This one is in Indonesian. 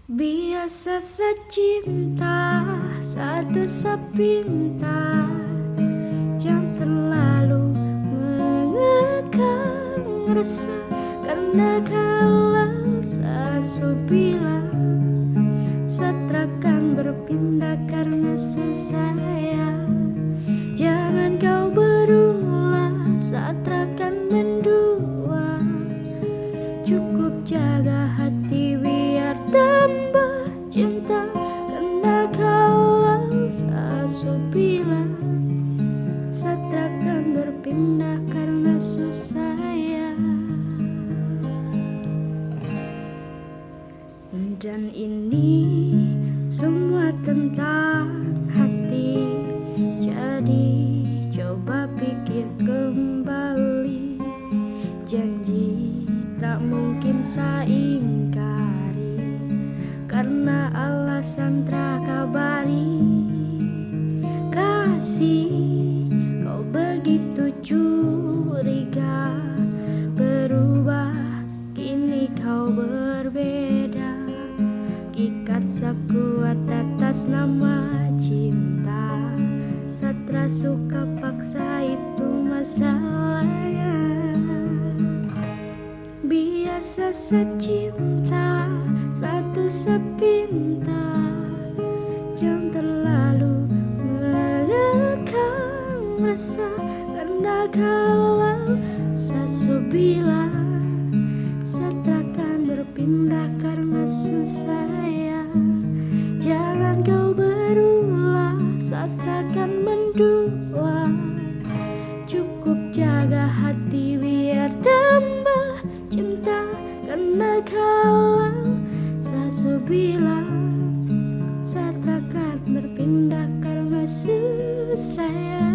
Biasa secinta, satu sepinta, jangan terlalu mengekang rasa. Karena kalau bilang setrakan berpindah karena susah ya. Jangan kau berulah setrakan mendua. Cukup jaga hati biar tambah cinta. Karena kalau bilang setrakan berpindah karena susah ya. Dan ini semua tentang hati. Jadi coba pikir kembali. Janji tak mungkin saya ingkari, karena alasan terkabari. Kasih kau begitu curiga, berubah kini kau berbeda. Ikat sekuat atas nama cinta, satra suka paksa itu masalahnya. Biasa secinta, satu sepinta, jangan terlalu mengekang rasa. Karena kalau bilang setrakan berpindah karena susah ya. Jangan kau berulah setrakan mendua. Cukup jaga hati biar tambah cinta. Karena kalau bilang setrakan berpindah karena susah ya.